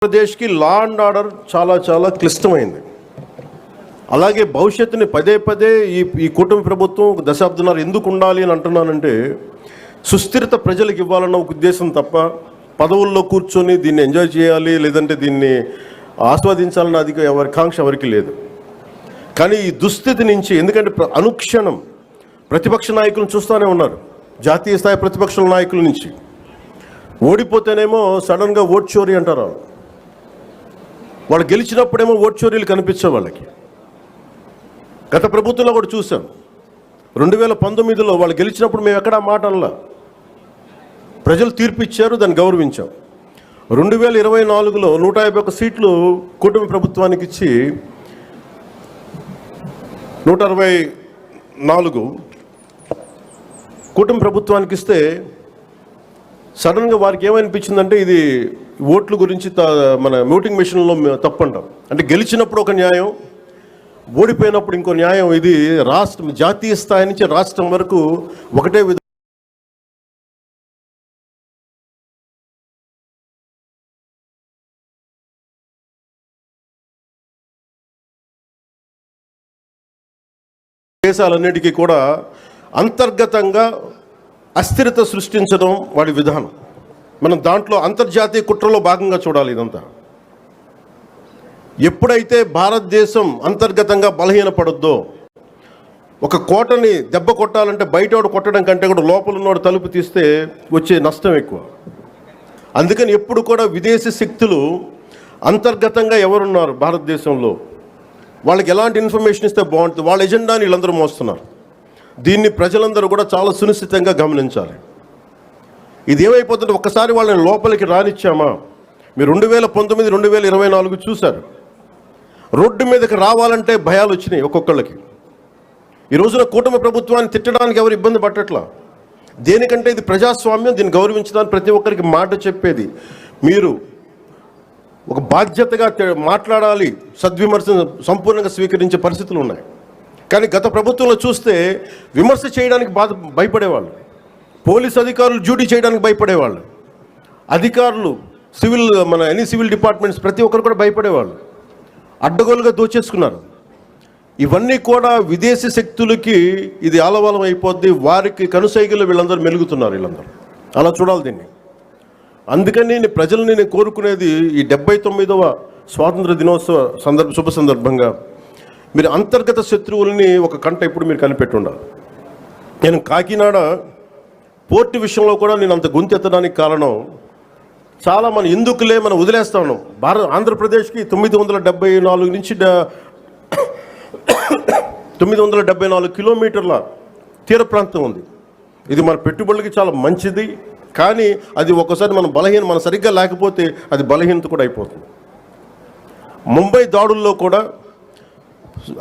ఆంధ్రప్రదేశ్కి law and order చాలా చాలా క్లిష్టమైంది. అలాగే భవిష్యత్తుని పదే పదే ఈ కూటమి ప్రభుత్వం దశాబ్దాలు ఎందుకు ఉండాలి అని అంటున్నానంటే, సుస్థిరత ప్రజలకు ఇవ్వాలన్న ఒక ఉద్దేశం తప్ప పదవుల్లో కూర్చొని దీన్ని ఎంజాయ్ చేయాలి లేదంటే దీన్ని ఆస్వాదించాలన్న ఎవరి కాంక్ష ఎవరికి లేదు. కానీ ఈ దుస్థితి నుంచి, ఎందుకంటే అనుక్షణం ప్రతిపక్ష నాయకులను చూస్తూనే ఉన్నారు, జాతీయ స్థాయి ప్రతిపక్ష నాయకుల నుంచి. ఓడిపోతేనేమో సడన్గా ఓట్ చోరీ అంటారు. వాళ్ళు గెలిచినప్పుడేమో ఓట్ చోరీలు కనిపించే వాళ్ళకి. గత ప్రభుత్వంలో కూడా చూసాం. 2019లో వాళ్ళు గెలిచినప్పుడు మేము ఎక్కడా మాట అనలా, ప్రజలు తీర్పు ఇచ్చారు, దాన్ని గౌరవించాం. 2024లో 151 సీట్లు కూటమి ప్రభుత్వానికి ఇచ్చి 164 కూటమి ప్రభుత్వానికి ఇస్తే సడన్గా వారికి ఏమనిపించిందంటే ఇది ఓట్ల గురించి మన ఓటింగ్ మెషిన్లో తప్పు అంటాం. అంటే గెలిచినప్పుడు ఒక న్యాయం, ఓడిపోయినప్పుడు ఇంకో న్యాయం. ఇది రాష్ట్రం, జాతీయ స్థాయి నుంచి రాష్ట్రం వరకు ఒకటే విధంగా దేశాలన్నిటికీ కూడా అంతర్గతంగా అస్థిరత సృష్టించడం వాడి విధానం. మనం దాంట్లో అంతర్జాతీయ కుట్రలో భాగంగా చూడాలి ఇదంతా. ఎప్పుడైతే భారతదేశం అంతర్గతంగా బలహీనపడొద్దో, ఒక కోటని దెబ్బ కొట్టాలంటే బయటోడు కొట్టడం కంటే కూడా లోపల ఉన్నోడు తలుపు తీస్తే వచ్చే నష్టం ఎక్కువ. అందుకని ఎప్పుడు కూడా విదేశీ శక్తులు అంతర్గతంగా ఎవరున్నారు భారతదేశంలో, వాళ్ళకి ఎలాంటి ఇన్ఫర్మేషన్ ఇస్తే బాగుంటుంది, వాళ్ళ ఎజెండాని వీళ్ళందరూ మోస్తున్నారు. దీన్ని ప్రజలందరూ కూడా చాలా సునిశ్చితంగా గమనించాలి. ఇది ఏమైపోతుంటే ఒక్కసారి వాళ్ళని లోపలికి రానిచ్చామా, మీరు 2019, 2024 చూశారు. రోడ్డు మీదకి రావాలంటే భయాలు వచ్చినాయి ఒక్కొక్కళ్ళకి. ఈ రోజున కూటమి ప్రభుత్వాన్ని తిట్టడానికి ఎవరు ఇబ్బంది పట్టట్లా. దేనికంటే ఇది ప్రజాస్వామ్యం, దీన్ని గౌరవించడానికి ప్రతి ఒక్కరికి మాట చెప్పేది. మీరు ఒక బాధ్యతగా మాట్లాడాలి, సద్విమర్శను సంపూర్ణంగా స్వీకరించే పరిస్థితులు ఉన్నాయి. కానీ గత ప్రభుత్వంలో చూస్తే విమర్శ చేయడానికి భయపడేవాళ్ళు, పోలీస్ అధికారులు డ్యూటీ చేయడానికి భయపడేవాళ్ళు, అధికారులు ఎనీ సివిల్ డిపార్ట్మెంట్స్ ప్రతి ఒక్కరు కూడా భయపడేవాళ్ళు. అడ్డగోలుగా దోచేసుకున్నారు. ఇవన్నీ కూడా విదేశీ శక్తులకి ఇది ఆలవాలం అయిపోద్ది. వారికి కనుసైగలు వీళ్ళందరూ మెలుగుతున్నారు. వీళ్ళందరూ అలా చూడాలి దీన్ని. అందుకని ప్రజల్ని నేను కోరుకునేది, ఈ 79వ స్వాతంత్ర దినోత్సవ శుభ సందర్భంగా మీరు అంతర్గత శత్రువుల్ని ఒక కంట ఇప్పుడు మీరు కనిపెట్టి ఉండాలి. నేను కాకినాడ పోర్టు విషయంలో కూడా నేను అంత గొంతెత్తడానికి కారణం, చాలా మనం ఎందుకులే మనం వదిలేస్తా ఉన్నాం. ఆంధ్రప్రదేశ్కి 974 నుంచి 974 కిలోమీటర్ల తీర ప్రాంతం ఉంది. ఇది మన పెట్టుబడులకి చాలా మంచిది. కానీ అది ఒక్కసారి మనం సరిగ్గా లేకపోతే అది బలహీనత కూడా అయిపోతుంది. ముంబై దాడుల్లో కూడా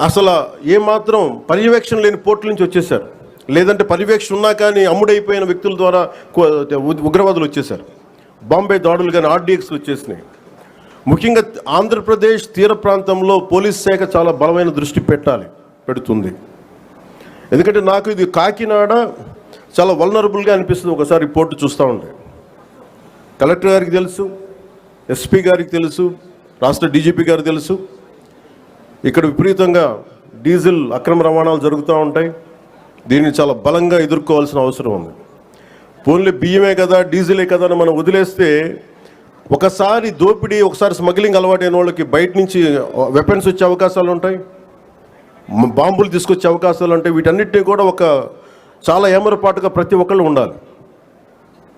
అసలు ఏమాత్రం పర్యవేక్షణ లేని పోర్టుల నుంచి వచ్చేసారు, లేదంటే పర్యవేక్షణ ఉన్నా కానీ అమ్ముడైపోయిన వ్యక్తుల ద్వారా ఉగ్రవాదులు వచ్చేసారు. బాంబే దాడులు కానీ RDXలు వచ్చేసినాయి. ముఖ్యంగా ఆంధ్రప్రదేశ్ తీర ప్రాంతంలో పోలీస్ శాఖ చాలా బలమైన దృష్టి పెడుతుంది. ఎందుకంటే నాకు ఇది కాకినాడ చాలా వల్నరబుల్గా అనిపిస్తుంది ఒకసారి ఈ పోర్టు చూస్తూ ఉంటే. కలెక్టర్ గారికి తెలుసు, SP గారికి తెలుసు, రాష్ట్ర DGP గారికి తెలుసు, ఇక్కడ విపరీతంగా డీజిల్ అక్రమ రవాణాలు జరుగుతూ ఉంటాయి. దీన్ని చాలా బలంగా ఎదుర్కోవాల్సిన అవసరం ఉంది. పోన్లే బియ్యమే కదా, డీజిలే కదా అని మనం వదిలేస్తే ఒకసారి దోపిడీ, ఒకసారి స్మగ్లింగ్ అలవాటైన వాళ్ళకి బయట నుంచి వెపన్స్ వచ్చే అవకాశాలు ఉంటాయి, బాంబులు తీసుకొచ్చే అవకాశాలు ఉంటాయి. వీటన్నిటినీ కూడా చాలా ఏమరపాటుగా ప్రతి ఒక్కళ్ళు ఉండాలి.